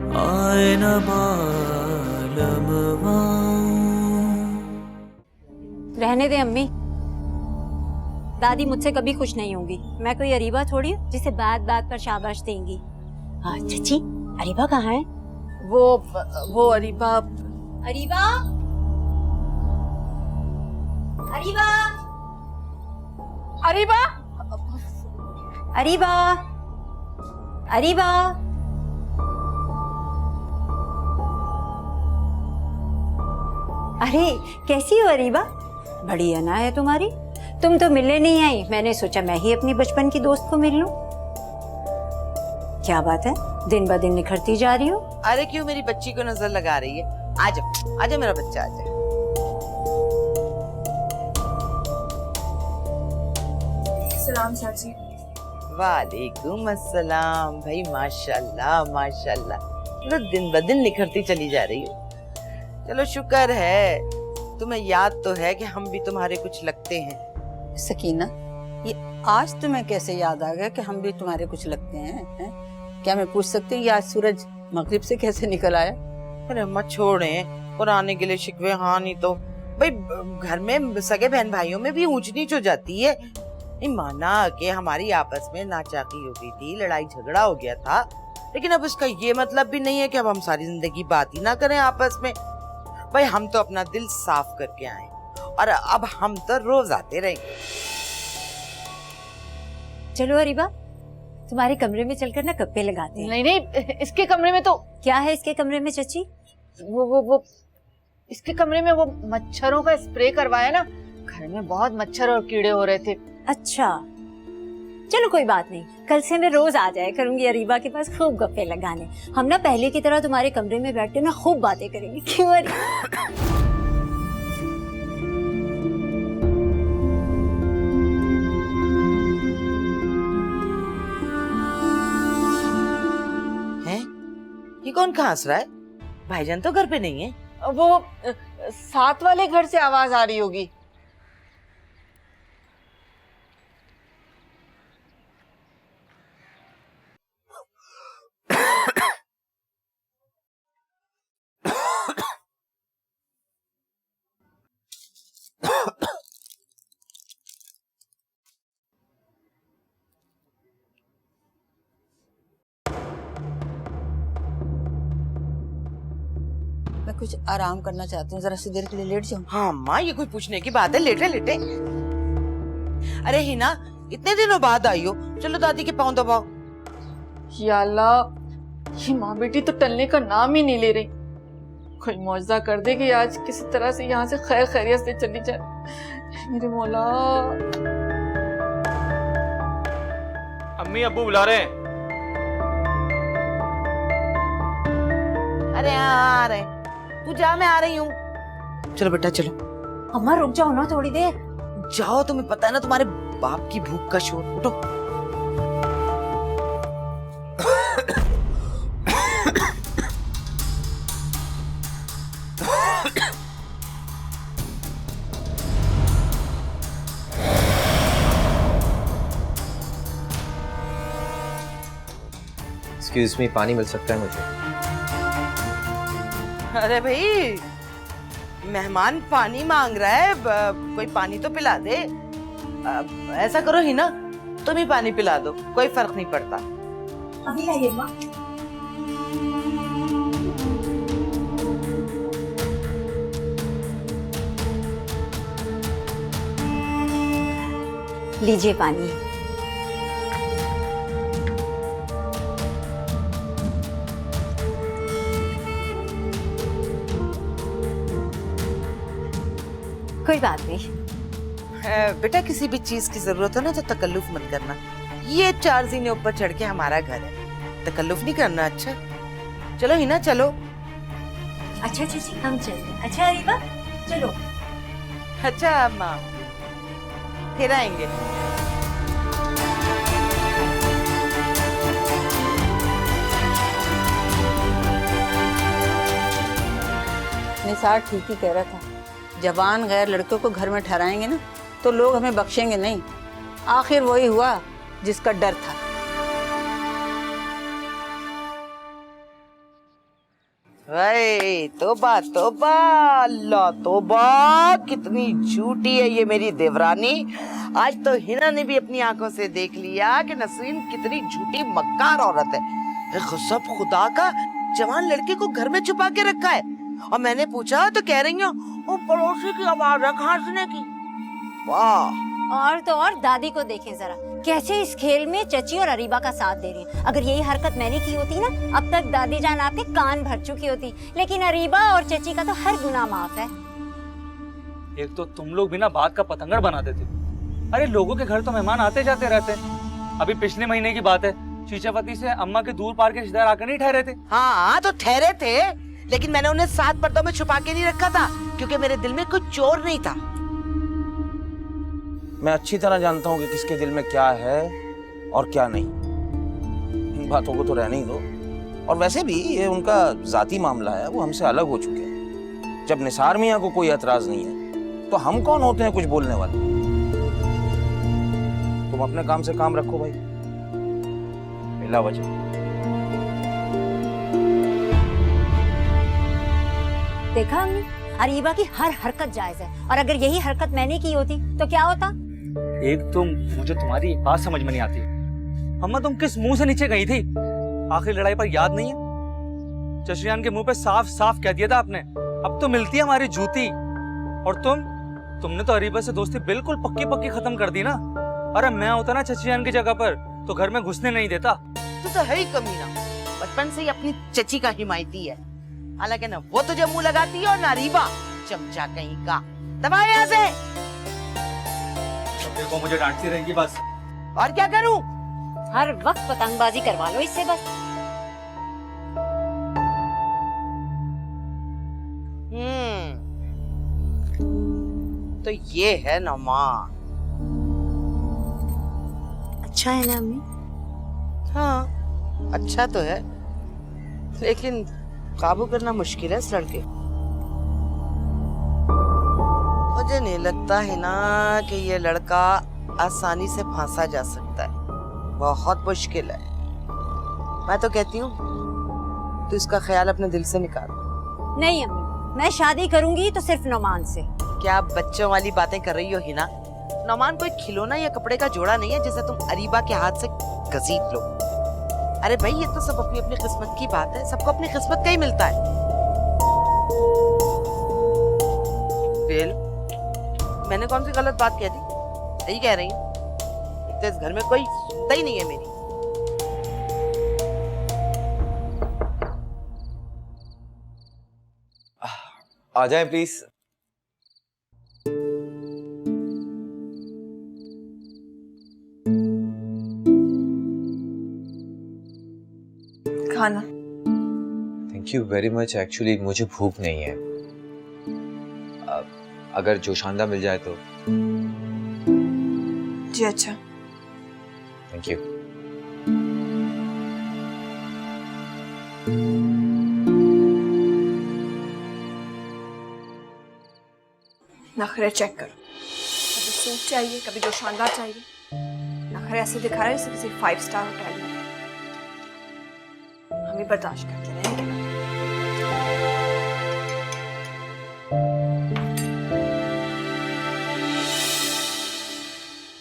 आए न मालमवा। रहने दे अम्मी, दादी मुझसे कभी खुश नहीं होंगी। मैं कोई अरीबा थोड़ी हूँ जिसे बात बात पर शाबाश देंगी। हाँ चाची, अरीबा कहाँ है? वो अरीबा। अरीबा, अरीबा, अरीबा, अरीबा, अरीबा। अरे कैसी हो अरीबा? बड़ी अना है तुम्हारी। तुम तो मिलने नहीं आई, मैंने सोचा मैं ही अपनी बचपन की दोस्त को मिल लूं। क्या बात है, दिन ब दिन निखरती जा रही हो? अरे क्यों मेरी बच्ची को नजर लगा रही है? आजा आजा मेरा बच्चा आजा। सलाम चाची। वालेकुम अस्सलाम। भाई माशाल्लाह माशाल्लाह, तो दिन ब दिन निखरती चली जा रही हो। चलो शुक्र है, तुम्हें याद तो है कि हम भी तुम्हारे कुछ लगते हैं। सकीना, ये आज तुम्हें कैसे याद आ गया कि हम भी तुम्हारे कुछ लगते हैं, हैं? क्या मैं पूछ सकती हूँ कि आज सूरज मगरिब से कैसे निकल आया? अरे मत छोड़े पुराने गिले शिकवे। हाँ नहीं तो भाई घर में सगे बहन भाइयों में भी ऊंच नीच हो जाती है। नहीं माना कि हमारी आपस में नाचाकी हो गई थी, लड़ाई झगड़ा हो गया था, लेकिन अब इसका ये मतलब भी नहीं है कि अब हम सारी जिंदगी बात ही ना करें आपस में। भाई हम तो अपना दिल साफ करके आए और अब हम तो रोज आते रहेंगे। चलो अरीबा, तुम्हारे कमरे में चलकर ना गप्पे लगाते हैं। नहीं नहीं, इसके कमरे में तो क्या है इसके कमरे में चाची? वो इसके कमरे में वो मच्छरों का स्प्रे करवाया ना, घर में बहुत मच्छर और कीड़े हो रहे थे। अच्छा चलो कोई बात नहीं, कल से मैं रोज आ जाया करूंगी अरीबा के पास खूब गप्पे लगाने। हम ना पहले की तरह तुम्हारे कमरे में बैठ के ना खूब बातें करेंगे। क्यों अरीबा? हैं? ये कौन कहाँ हंस रहा है? भाईजान तो घर पे नहीं है। वो साथ वाले घर से आवाज आ रही होगी। मैं कुछ आराम करना चाहती हूँ, जरा सी देर के लिए लेट जाऊँ। हाँ माँ, ये कोई पूछने की बात है? लेटे लेटे। अरे हिना, इतने दिनों बाद आई हो, चलो दादी के पाँव दबाओ। या अल्लाह, ये माँ बेटी तो टलने का नाम ही नहीं ले रही। कोई मौजज़ा कर दे कि आज किसी तरह से यहाँ से खैर खैरियत से चली जाए। मेरे मौला। अम्मी अब्बू बुला रहे हैं। अरे हाँ आ रहे हैं, तू जा मैं आ रही हूँ। चलो बेटा चलो। अम्मा रुक जाओ ना थोड़ी देर। जाओ, तुम्हें पता है ना तुम्हारे बाप की भूख का शोर। उठो। एक्सक्यूज मी, पानी मिल सकता है मुझे? अरे भाई, मेहमान पानी मांग रहा है, कोई पानी तो पिला दे। ऐसा करो ही ना, तुम ही पानी पिला दो, कोई फर्क नहीं पड़ता। अभी आइए माँ। लीजिए पानी। कोई बात नहीं। बेटा किसी भी चीज की जरूरत हो ना तो तकल्लुफ मत करना। ये 4 जीने ऊपर चढ़ के हमारा घर है, तकल्लुफ नहीं करना। अच्छा चलो ही ना, चलो। अच्छा चाची हम चलते। अच्छा अरीबा चलो। अच्छा अम्मा, फिर आएंगे। निसार ठीक ही कह रहा था, जवान गैर लड़कों को घर में ठहराएंगे ना तो लोग हमें बख्शेंगे नहीं। आखिर वही हुआ जिसका डर था। भाई तौबा तौबा, अल्लाह तौबा, कितनी झूठी है ये मेरी देवरानी। आज तो हिना ने भी अपनी आंखों से देख लिया कि नसरीन कितनी झूठी मक्कार औरत है। सब खुदा का, जवान लड़के को घर में छुपा के रखा है। और मैंने पूछा तो कह रही हूँ वो पड़ोसी की आवाज है खांसने की। वाह। और तो और दादी को देखें जरा, कैसे इस खेल में चची और अरीबा का साथ दे रही हैं। अगर यही हरकत मैंने की होती ना, अब तक दादी जान आपके कान भर चुकी होती। लेकिन अरीबा और चची का तो हर गुनाह माफ है। एक तो तुम लोग बिना बात का पतंगड़ बनाते थे। अरे लोगों के घर तो मेहमान आते जाते रहते हैं। अभी पिछले महीने की बात है, शीशापति से अम्मा के दूर पार के रिश्तेदार आकर नहीं ठहरे थे। हाँ तो ठहरे थे, लेकिन मैंने उन्हें 7 पर्दों में छुपा के नहीं रखा था, क्योंकि मेरे दिल में कोई चोर नहीं था। मैं अच्छी तरह जानता हूँ कि किसके दिल में क्या है और क्या नहीं। इन बातों को तो रहने ही दो। और वैसे भी ये उनका जाती मामला है, वो हमसे अलग हो चुके हैं। जब निसार मियाँ को कोई एतराज नहीं है तो हम कौन होते हैं कुछ बोलने वाले। तुम अपने काम से काम रखो भाई, बिला वजह। देखा हमने, अरीबा की हर हरकत जायज है, और अगर यही हरकत मैंने की होती तो क्या होता। एक तो मुझे तुम्हारी एक बात समझ में नहीं आती, अम्मा तुम किस मुंह से नीचे गई थी? आखिरी लड़ाई पर याद नहीं है? चश्रियान के मुंह पे साफ साफ कह दिया था आपने, अब तो मिलती है हमारी जूती। और तुमने तो अरीबा से दोस्ती बिल्कुल पक्की पक्की खत्म कर दी ना। अरे मैं होता ना चचियान की जगह पर तो घर में घुसने नहीं देता। तू तो है ही कमीना, बचपन से ही अपनी चची का हिमायती है। हालांकि ना वो तुझे मुंह लगाती है और ना अरीबा, चमचा कहीं का। दबा यहाँ से। देखो मुझे डांटती रहेंगी बस। और क्या करूं? हर वक्त पतंगबाजी करवा लो इससे बस। तो ये है नमा। अच्छा है ना अम्मी? हाँ अच्छा तो है, लेकिन काबू करना मुश्किल है इस लड़के। मुझे नहीं लगता है ना कि ये लड़का आसानी से फांसा जा सकता है, बहुत मुश्किल है। मैं तो कहती हूँ तू इसका ख्याल अपने दिल से निकाल। नहीं अम्मी, मैं शादी करूंगी तो सिर्फ नोमान से। क्या बच्चों वाली बातें कर रही हो हिना? नोमान कोई खिलौना या कपड़े का जोड़ा नहीं है जिसे तुम अरीबा के हाथ से घसीट लो। अरे भाई ये तो सब अपनी अपनी किस्मत की बात है, सबको अपनी किस्मत का ही मिलता है। फिर मैंने कौन सी गलत बात कह दी? सही कह रही हूँ, तो इस घर में कोई सुनता ही नहीं है मेरी। आ जाए प्लीज। खाना। Thank you very much. Actually मुझे भूख नहीं है। अगर जोशांदा मिल जाए तो। जी अच्छा। Thank you. नखरे चेक करो, कभी सूप चाहिए, कभी जोशानदा चाहिए। नखरे ऐसे दिखा रहे हैं जैसे किसी 5 स्टार होटल में। हम भी बर्दाश्त करते रहेंगे।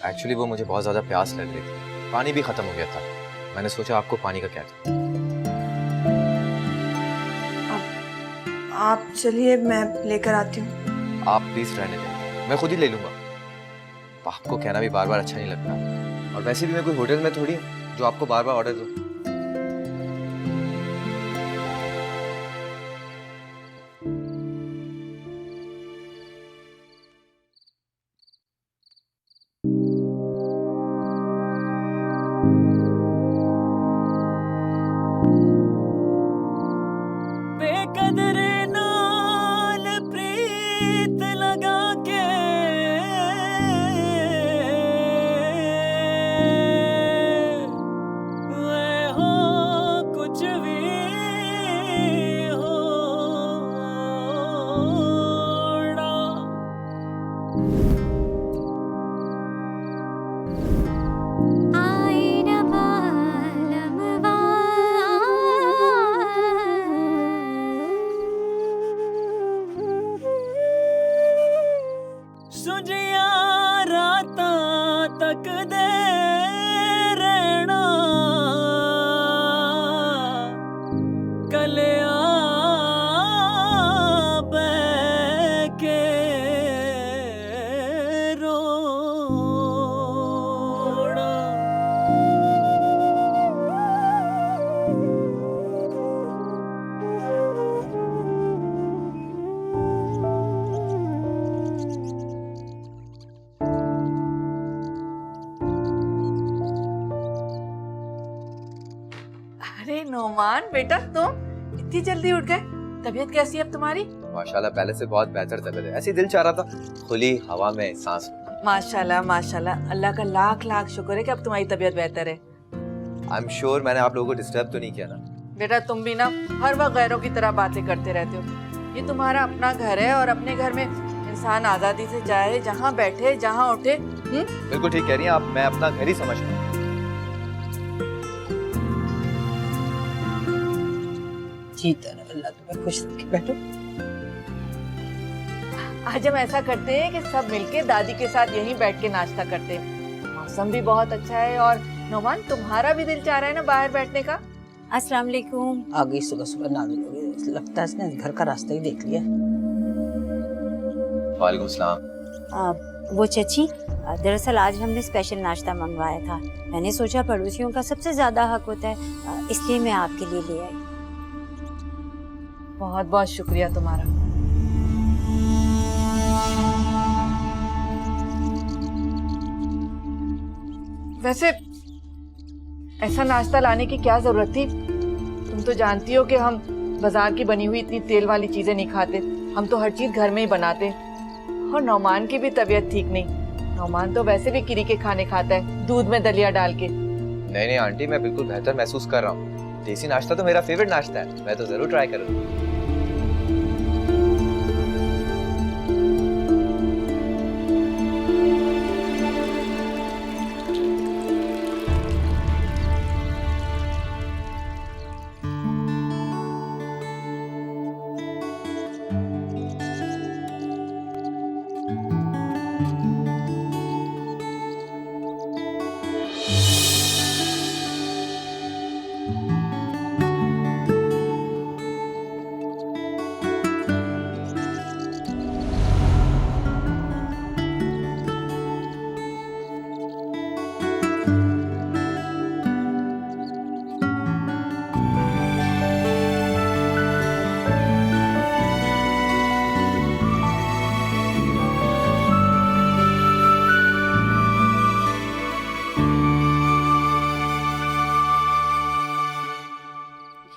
एक्चुअली वो मुझे बहुत ज्यादा प्यास लग रही थी, पानी भी खत्म हो गया था। मैंने सोचा आपको पानी का क्या था। आप चलिए, मैं लेकर आती हूँ। आप प्लीज रहने दें, मैं खुद ही ले लूंगा। आपको कहना भी बार बार अच्छा नहीं लगता, और वैसे भी मैं कोई होटल में थोड़ी हूँ जो आपको बार बार ऑर्डर दूं। बेकदरे नाल प्रीत लगा के वे कलिया के रोड़ा। अरे नोमान बेटा, तुम इतनी जल्दी उठ गए? तबीयत कैसी है अब तुम्हारी? माशाल्लाह पहले से बहुत बेहतर तबीयत है। ऐसे ही दिल चाह रहा था खुली हवा में सांस। माशाल्लाह माशाल्लाह, अल्लाह का लाख लाख शुक्र है कि अब तुम्हारी तबीयत बेहतर है। आई एम श्योर मैंने आप लोगों को डिस्टर्ब तो नहीं किया ना? बेटा तुम भी ना हर वक्त गैरों की तरह बातें करते रहते हो। ये तुम्हारा अपना घर है और अपने घर में इंसान आजादी से जाए, जहाँ बैठे जहाँ उठे। बिल्कुल ठीक कह रही हैं आप, मैं अपना घर ही समझता हूँ। जी तरह अल्लाह तुम्हें खुश रखे। बैठो। आज हम ऐसा करते हैं कि सब मिलके दादी के साथ यहीं बैठ के नाश्ता करते हैं। मौसम भी बहुत अच्छा है और नोमान तुम्हारा भी दिल चाह रहा है ना बाहर बैठने का? अस्सलाम वालेकुम। आ गई सुबह सुबह नाज़िल हो गई, लगता है इसने घर का रास्ता ही देख लिया। वालेकुम सलाम। वो चची, दरअसल आज हमने स्पेशल नाश्ता मंगवाया था। मैंने सोचा पड़ोसियों का सबसे ज्यादा हक होता है, इसलिए मैं आपके लिए ले आई। बहुत बहुत शुक्रिया तुम्हारा। वैसे ऐसा नाश्ता लाने की क्या जरूरत थी? तुम तो जानती हो कि हम बाजार की बनी हुई इतनी तेल वाली चीजें नहीं खाते। हम तो हर चीज घर में ही बनाते। और नौमान की भी तबीयत ठीक नहीं। नौमान तो वैसे भी किरी के खाने खाता है, दूध में दलिया डाल के। नहीं नहीं आंटी, मैं बिल्कुल बेहतर महसूस कर रहा हूँ। देसी नाश्ता तो मेरा फेवरेट नाश्ता है, मैं तो जरूर ट्राई करूँगा।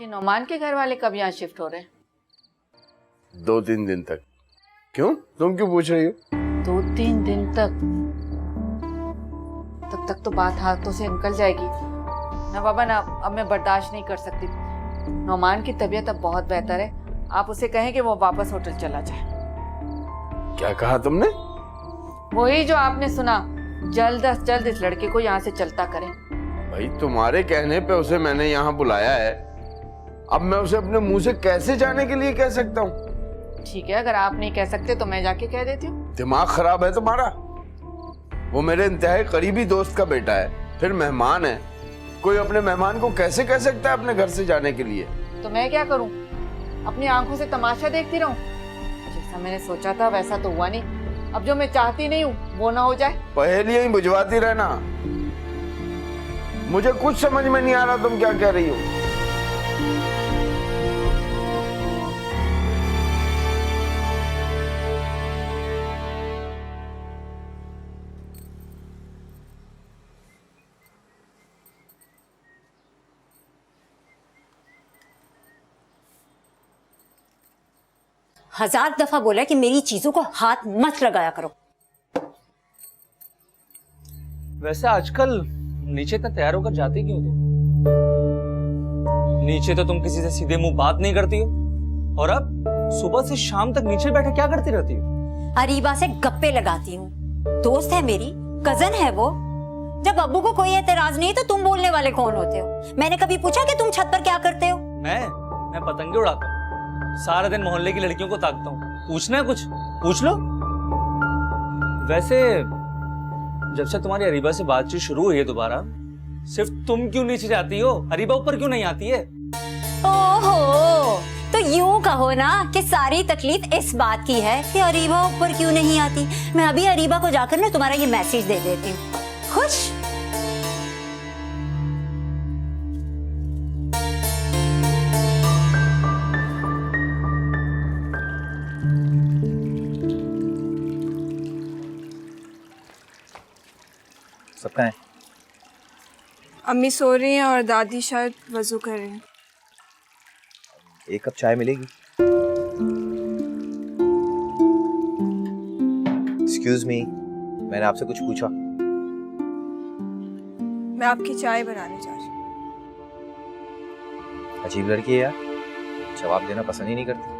नौमान के घर वाले कब यहाँ शिफ्ट हो रहे हैं? 2-3 दिन तक। क्यों, तुम क्यों पूछ रही हो? 2-3 दिन तक? तब तक तो बात हाथों से निकल जाएगी ना बाबा ना। अब मैं बर्दाश्त नहीं कर सकती। नौमान की तबीयत अब बहुत बेहतर है। आप उसे कहें कि वो वापस होटल चला जाए। क्या कहा तुमने? वही जो आपने सुना, जल्द अज जल्द इस लड़के को यहाँ से चलता करें। भाई तुम्हारे कहने पे उसे मैंने यहाँ बुलाया है, अब मैं उसे अपने मुंह से कैसे जाने के लिए कह सकता हूँ? ठीक है, अगर आप नहीं कह सकते तो मैं जाके कह देती हूँ। दिमाग खराब है तुम्हारा? वो मेरे इंतहाई करीबी दोस्त का बेटा है, फिर मेहमान है। कोई अपने मेहमान को कैसे कह सकता है अपने घर से जाने के लिए? तो मैं क्या करूँ, अपनी आंखों से तमाशा देखती रहूं? जैसा मैंने सोचा था वैसा तो हुआ नहीं। अब जो मैं चाहती नहीं हूँ वो ना हो जाए। पहेलियां ही बुझवाती रहना। मुझे कुछ समझ में नहीं आ रहा तुम क्या कह रही हो। हजार दफा बोला कि मेरी चीजों को हाथ मत लगाया करो। वैसे आजकल नीचे इतना तैयार होकर जाती क्यों तुम? नीचे तो तुम किसी से सीधे मुंह बात नहीं करती हो, और अब सुबह से शाम तक नीचे बैठे क्या करती रहती हो? अरीबा से गप्पे लगाती हूँ। दोस्त है मेरी, कजन है वो। जब अब्बू को कोई एतराज नहीं तो तुम बोलने वाले कौन होते हो? मैंने कभी पूछा कि तुम छत पर क्या करते हो? मैं पतंगे उड़ाता हूँ, सारा दिन मोहल्ले की लड़कियों को ताकता हूँ। पूछना है कुछ पूछ लो। वैसे जब से तुम्हारी अरीबा से बातचीत शुरू हुई है दोबारा, सिर्फ तुम क्यों नीचे जाती हो? अरीबा ऊपर क्यों नहीं आती है? ओहो, ना कि सारी तकलीफ इस बात की है कि अरीबा ऊपर क्यों नहीं आती। मैं अभी अरीबा को जाकर ना तुम्हारा ये मैसेज दे देती हूँ। खुश? सबका है। अम्मी सो रही हैं और दादी शायद वजू कर रही हैं। एक कप चाय मिलेगी? एक्सक्यूज मी, मैंने आपसे कुछ पूछा? मैं आपकी चाय बनाने जा रही हूँ। अजीब लड़की है यार, जवाब देना पसंद ही नहीं करती।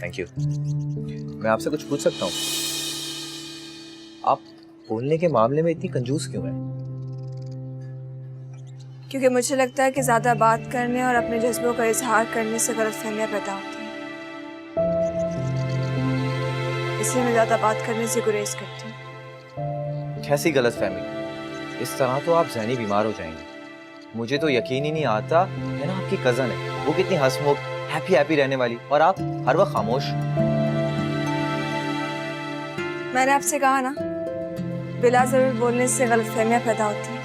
Thank you. मैं आपसे कुछ पूछ सकता हूँ? आप बोलने के मामले में इतनी कंजूस क्यों हैं? क्योंकि मुझे लगता है कि ज्यादा बात करने और अपने जज्बों का इजहार करने से गलतफहमियां पैदा होती हैं, इसलिए मैं ज्यादा बात करने से गुरेज करती हूँ। कैसी गलतफहमी? इस तरह तो आप ज़हनी बीमार हो जाएंगे। मुझे तो यकीन ही नहीं आता है ना, आपकी कजन है, वो कितनी हंसमुख हैप्पी रहने वाली, और आप हर वक्त खामोश। मैंने आपसे कहा ना, बिला जरूर बोलने से गलतफहमियां पैदा होती हैं।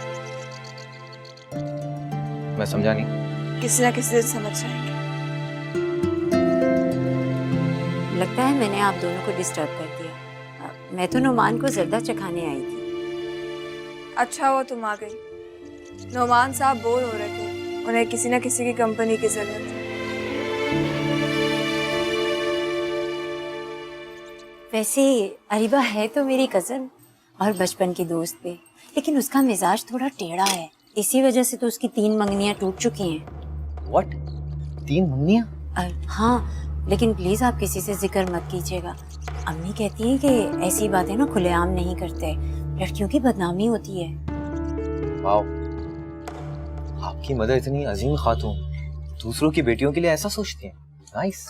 मैं समझा नहीं। किसी ना किसी दिन समझ जाएंगे। लगता है मैंने आप दोनों को डिस्टर्ब कर दिया। मैं तो नुमान को जर्दा चखाने आई थी। अच्छा हुआ तुम आ गई। नौमान साहब बोर हो रहे थे, उन्हें किसी ना किसी की कंपनी की जरूरत है। वैसे अरीबा है तो मेरी कजन और बचपन की दोस्त भी, लेकिन उसका मिजाज थोड़ा टेढ़ा है। इसी वजह से तो उसकी 3 मंगनियां टूट चुकी हैं। What? 3 मंगनियां? हाँ, लेकिन प्लीज आप किसी से जिक्र मत कीजिएगा। अम्मी कहती हैं कि ऐसी बातें ना खुलेआम नहीं करते, लड़कियों की बदनामी होती है। वाओ, आपकी मदर इतनी अजीम खातून दूसरों की बेटियों के लिए ऐसा सोचती है। नाइस।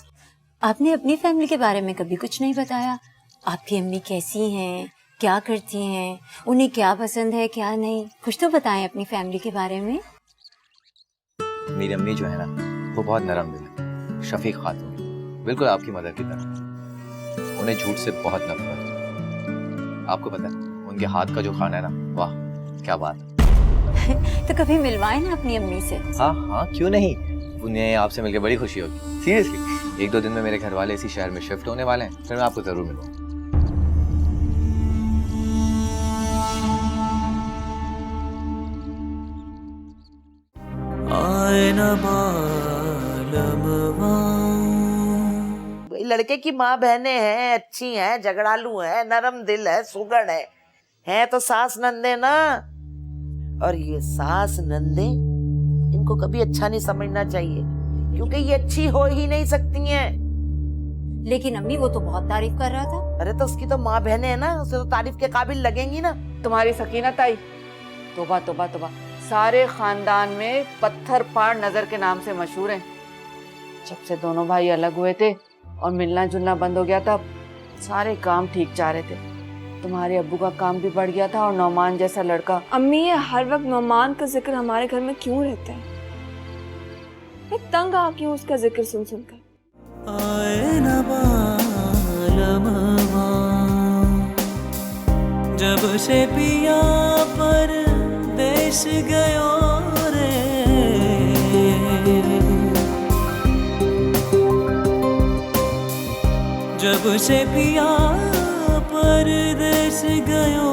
आपने अपनी फैमिली के बारे में कभी कुछ नहीं बताया। आपकी अम्मी कैसी हैं, क्या करती हैं, उन्हें क्या पसंद है क्या नहीं, कुछ तो बताएं अपनी फैमिली के बारे में। मेरी अम्मी जो है ना, वो बहुत नरम दिल है, शफीक खातून, बिल्कुल आपकी मदर की तरह। उन्हें झूठ से बहुत नफरत है। आपको पता है उनके हाथ का जो खाना है ना, वाह क्या बात है। तो कभी मिलवाएं ना अपनी अम्मी से। हाँ हाँ, क्यों नहीं, उन्हें आपसे मिलकर बड़ी खुशी होगी। सीरियसली, 1-2 दिन में मेरे घर वाले इसी शहर में शिफ्ट होने वाले हैं, फिर मैं आपको जरूर मिलूंगा। भाई लड़के की माँ बहनें हैं, अच्छी हैं, झगड़ालू हैं, नरम दिल है, सुगड़ है तो सास नंदे ना। और ये सास नंदे इनको कभी अच्छा नहीं समझना चाहिए, क्योंकि ये अच्छी हो ही नहीं सकती हैं। लेकिन अम्मी वो तो बहुत तारीफ कर रहा था। अरे तो उसकी तो माँ बहनें है ना, उसे तो तारीफ के काबिल लगेंगी ना। तुम्हारी सकीना ताई, तोबा तोबा तोबा, सारे खानदान में पत्थर फाड़ नजर के नाम से मशहूर हैं। जब से दोनों भाई अलग हुए थे और मिलना जुलना बंद हो गया था, सारे काम ठीक जा रहे थे। तुम्हारे अब्बू का काम भी बढ़ गया था और नौमान जैसा लड़का। अम्मी ये हर वक्त नौमान का जिक्र हमारे घर में क्यों रहता है? मैं तंग आ क्यों उसका जिक्र सुन सुनकर। आए न बालमवा, जब से पिया पर देश गयो रे, जब से पिया परदेश गयो